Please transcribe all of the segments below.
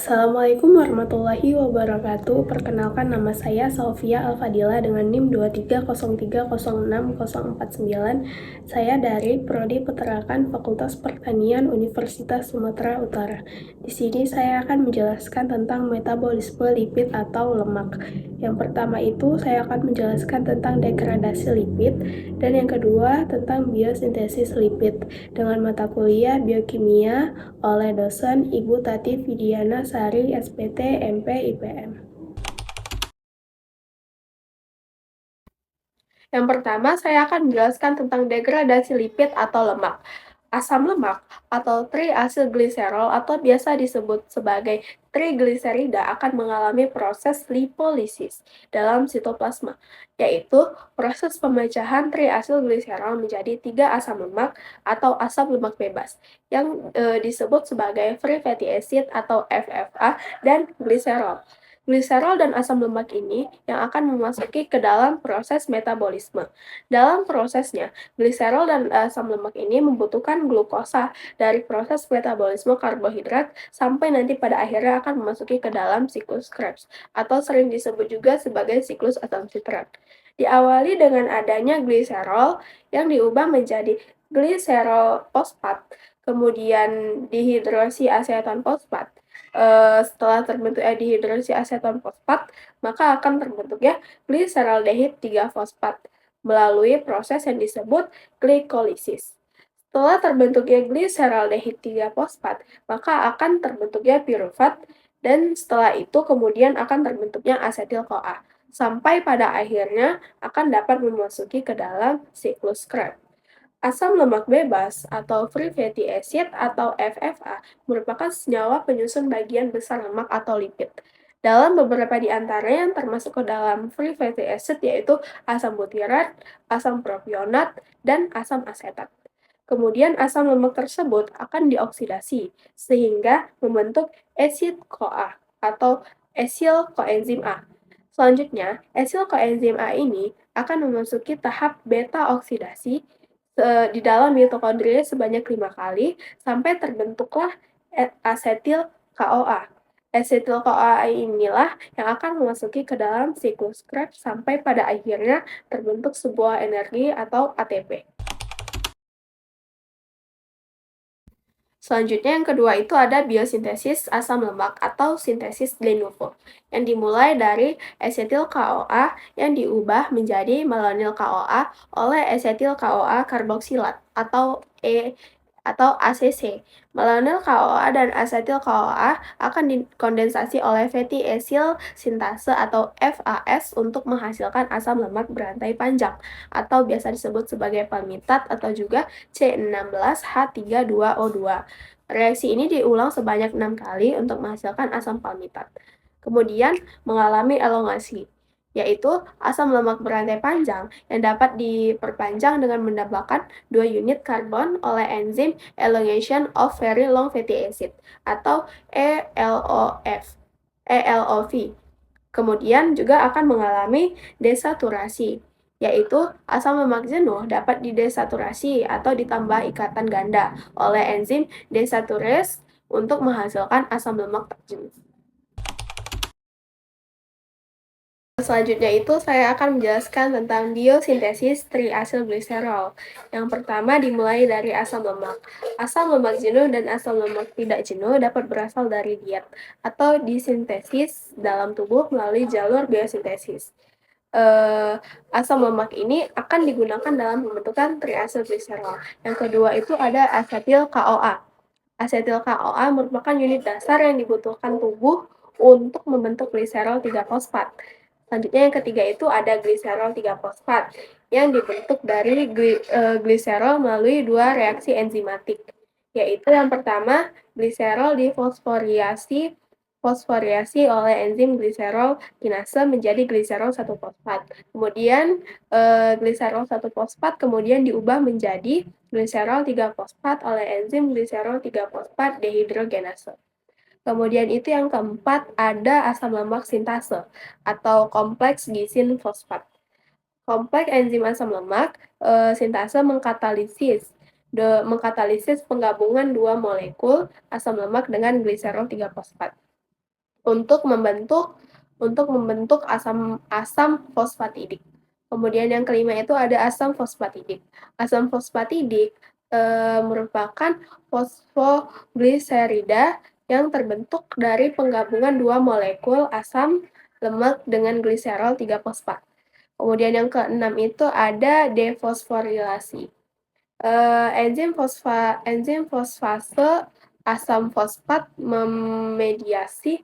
Assalamualaikum warahmatullahi wabarakatuh. Perkenalkan nama saya Salvia Alfadila dengan NIM 230306049. Saya dari Prodi Peternakan Fakultas Pertanian Universitas Sumatera Utara. Di sini saya akan menjelaskan tentang metabolisme lipid atau lemak. Yang pertama itu saya akan menjelaskan tentang degradasi lipid dan yang kedua tentang biosintesis lipid dengan mata kuliah biokimia oleh dosen Ibu Tati Vidiana Sari, SPT, MP, IPM. Yang pertama, saya akan menjelaskan tentang degradasi lipid atau lemak. Asam lemak atau triacylglycerol atau biasa disebut sebagai trigliserida akan mengalami proses lipolisis dalam sitoplasma, yaitu proses pemecahan triacylglycerol menjadi 3 asam lemak atau asam lemak bebas yang disebut sebagai free fatty acid atau FFA dan gliserol. Gliserol dan asam lemak ini yang akan memasuki ke dalam proses metabolisme. Dalam prosesnya, gliserol dan asam lemak ini membutuhkan glukosa dari proses metabolisme karbohidrat sampai nanti pada akhirnya akan memasuki ke dalam siklus Krebs atau sering disebut juga sebagai siklus asam sitrat. Diawali dengan adanya gliserol yang diubah menjadi gliserol fosfat, kemudian dihidrosi aseton fosfat. Setelah terbentuk dihidrosi aseton fosfat, maka akan terbentuknya gliseraldehid 3 fosfat melalui proses yang disebut glikolisis. Setelah terbentuknya gliseraldehid 3 fosfat, maka akan terbentuknya piruvat dan setelah itu kemudian akan terbentuknya asetil-CoA sampai pada akhirnya akan dapat memasuki ke dalam siklus Krebs. Asam lemak bebas atau free fatty acid atau FFA merupakan senyawa penyusun bagian besar lemak atau lipid. Dalam beberapa di antaranya yang termasuk ke dalam free fatty acid yaitu asam butirat, asam propionat, dan asam asetat. Kemudian asam lemak tersebut akan dioksidasi sehingga membentuk asid CoA atau acyl coenzim A. Selanjutnya, acyl coenzim A ini akan memasuki tahap beta oksidasi di dalam mitokondria sebanyak 5 kali sampai terbentuklah asetil CoA. Asetil CoA inilah yang akan memasuki ke dalam siklus Krebs sampai pada akhirnya terbentuk sebuah energi atau ATP. Selanjutnya yang kedua itu ada biosintesis asam lemak atau sintesis de novo yang dimulai dari asetil CoA yang diubah menjadi malonyl CoA oleh asetil CoA karboksilat atau ACC. Malonyl CoA dan asetil CoA akan dikondensasi oleh fatty acyl sintase atau FAS untuk menghasilkan asam lemak berantai panjang atau biasa disebut sebagai palmitat atau juga C16H32O2. Reaksi ini diulang sebanyak 6 kali untuk menghasilkan asam palmitat. Kemudian mengalami elongasi, yaitu asam lemak berantai panjang yang dapat diperpanjang dengan menambahkan 2 unit karbon oleh enzim elongation of very long fatty acid atau ELOV. Kemudian juga akan mengalami desaturasi, yaitu asam lemak jenuh dapat didesaturasi atau ditambah ikatan ganda oleh enzim desaturase untuk menghasilkan asam lemak tak jenuh. Selanjutnya itu saya akan menjelaskan tentang biosintesis triacylglycerol. Yang pertama dimulai dari asam lemak. Asam lemak jenuh dan asam lemak tidak jenuh dapat berasal dari diet atau disintesis dalam tubuh melalui jalur biosintesis. Asam lemak ini akan digunakan dalam pembentukan triacylglycerol. Yang kedua itu ada asetil CoA. Asetil CoA merupakan unit dasar yang dibutuhkan tubuh untuk membentuk gliserol 3 fosfat. Selanjutnya yang ketiga itu ada gliserol 3 fosfat yang dibentuk dari gliserol melalui 2 reaksi enzimatik, yaitu yang pertama gliserol difosforiasi oleh enzim gliserol kinase menjadi gliserol 1 fosfat. Kemudian gliserol 1 fosfat kemudian diubah menjadi gliserol 3 fosfat oleh enzim gliserol 3 fosfat dehidrogenase. Kemudian itu yang keempat ada asam lemak sintase atau kompleks gisin fosfat. Kompleks enzim asam lemak sintase mengkatalisis penggabungan 2 molekul asam lemak dengan gliserol 3 fosfat. untuk membentuk asam asam fosfatidik. Kemudian yang kelima itu ada asam fosfatidik. Asam fosfatidik merupakan fosfogliserida yang terbentuk dari penggabungan dua molekul asam lemak dengan gliserol 3-fosfat. Kemudian yang keenam itu ada defosforilasi. Enzim fosfase asam fosfat memediasi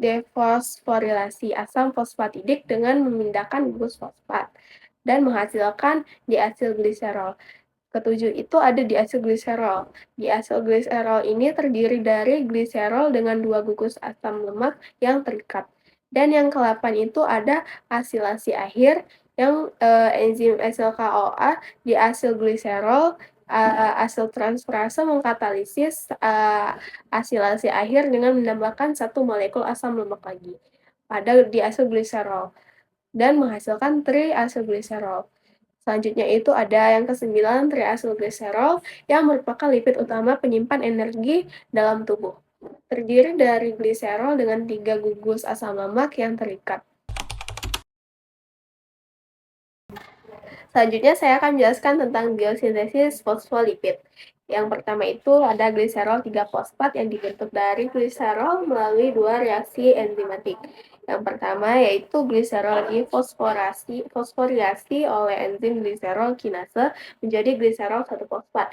defosforilasi asam fosfatidik dengan memindahkan gugus fosfat dan menghasilkan diasil gliserol. Ketujuh itu ada diasil gliserol. Diasil gliserol ini terdiri dari gliserol dengan dua gugus asam lemak yang terikat. Dan yang ke-8 itu ada asilasi akhir yang enzim asil KOA diasil gliserol asil transferase mengkatalisis asilasi akhir dengan menambahkan satu molekul asam lemak lagi pada diasil gliserol dan menghasilkan triasilgliserol. Selanjutnya itu ada yang ke-9 triasilgliserol yang merupakan lipid utama penyimpan energi dalam tubuh. Terdiri dari gliserol dengan 3 gugus asam lemak yang terikat. Selanjutnya saya akan menjelaskan tentang biosintesis fosfolipid. Yang pertama itu ada gliserol 3-fosfat yang dibentuk dari gliserol melalui dua reaksi enzimatik. Yang pertama yaitu gliserol difosforilasi oleh enzim gliserol kinase menjadi gliserol 1-fosfat.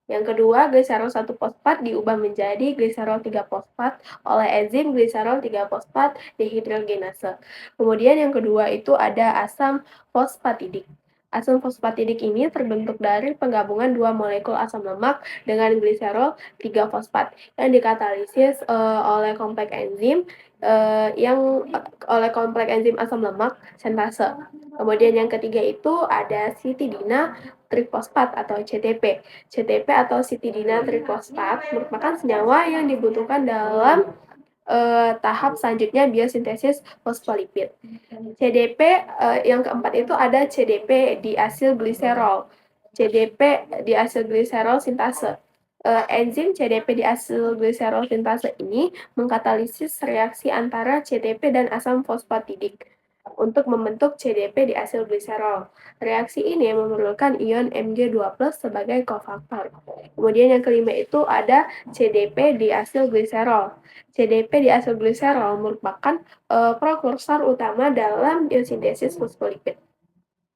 Yang kedua, gliserol 1-fosfat diubah menjadi gliserol 3-fosfat oleh enzim gliserol 3-fosfat dehidrogenase. Kemudian yang kedua itu ada asam fosfatidik. Asam fosfatidik ini terbentuk dari penggabungan dua molekul asam lemak dengan gliserol 3-fosfat yang dikatalisis oleh kompleks enzim asam lemak sintase. Kemudian yang ketiga itu ada sitidina trifosfat atau CTP. CTP atau sitidina trifosfat merupakan senyawa yang dibutuhkan dalam tahap selanjutnya biosintesis fosfolipid. CDP yang keempat itu ada CDP diasilgliserol. CDP diasilgliserol sintase. Enzim CDP diasilgliserol sintase ini mengkatalisis reaksi antara CTP dan asam fosfatidik untuk membentuk CDP diasilgliserol. Reaksi ini memerlukan ion Mg2+ sebagai kofaktor. Kemudian yang kelima itu ada CDP diasilgliserol. CDP diasilgliserol merupakan prekursor utama dalam biosintesis fosfolipid.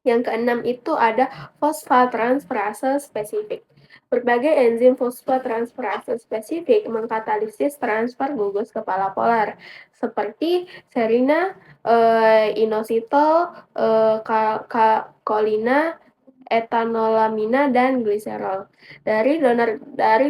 Yang keenam itu ada fosfattransferase spesifik. Berbagai enzim fosfattransferase spesifik mengkatalisis transfer gugus kepala polar seperti serina, inositol, kolina, etanolamina, dan gliserol dari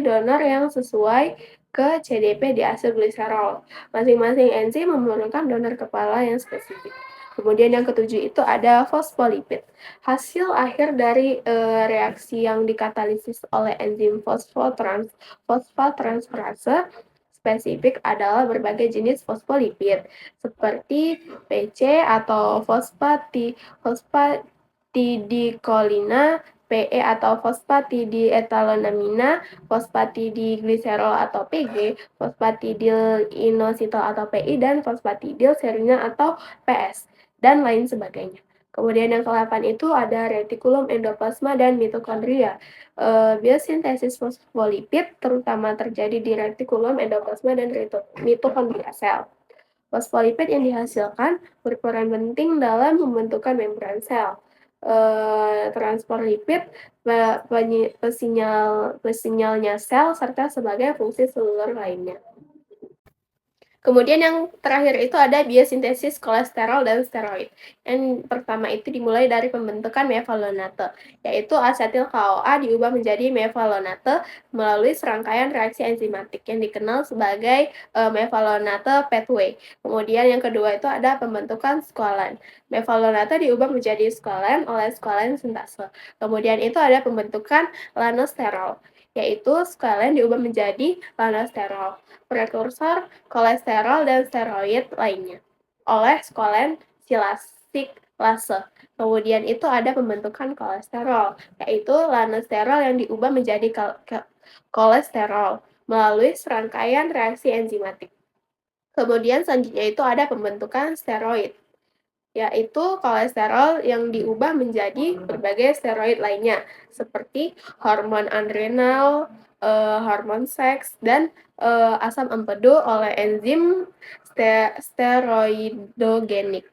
donor yang sesuai ke CDP diasilgliserol. Masing-masing enzim memerlukan donor kepala yang spesifik. Kemudian yang ketujuh itu ada fosfolipid. Hasil akhir dari reaksi yang dikatalisis oleh enzim fosfattransferase spesifik adalah berbagai jenis fosfolipid seperti PC atau fosfatidikolina, PE atau fosfatidietalonamina, fosfatidigliserol atau PG, fosfatidilinositol atau PI, dan fosfatidilserina atau PS, dan lain sebagainya. Kemudian yang ke-8 itu ada retikulum endoplasma dan mitokondria. Biosintesis fosfolipid terutama terjadi di retikulum endoplasma dan mitokondria sel. Fosfolipid yang dihasilkan berperan penting dalam pembentukan membran sel. Transport lipid, pesinyalnya sel, serta sebagai fungsi seluler lainnya. Kemudian yang terakhir itu ada biosintesis kolesterol dan steroid. Yang pertama itu dimulai dari pembentukan mevalonate, yaitu asetil KOA diubah menjadi mevalonate melalui serangkaian reaksi enzimatik yang dikenal sebagai mevalonate pathway. Kemudian yang kedua itu ada pembentukan squalen. Mevalonate diubah menjadi squalen oleh squalen sintase. Kemudian itu ada pembentukan lanosterol, yaitu squalen diubah menjadi lanosterol. Prekursor kolesterol dan steroid lainnya oleh squalen silasiklase. Kemudian itu ada pembentukan kolesterol, yaitu lanosterol yang diubah menjadi kolesterol melalui serangkaian reaksi enzimatik. Kemudian selanjutnya itu ada pembentukan steroid, yaitu kolesterol yang diubah menjadi berbagai steroid lainnya, seperti hormon adrenal, hormon seks, dan, asam empedu oleh enzim steroidogenik.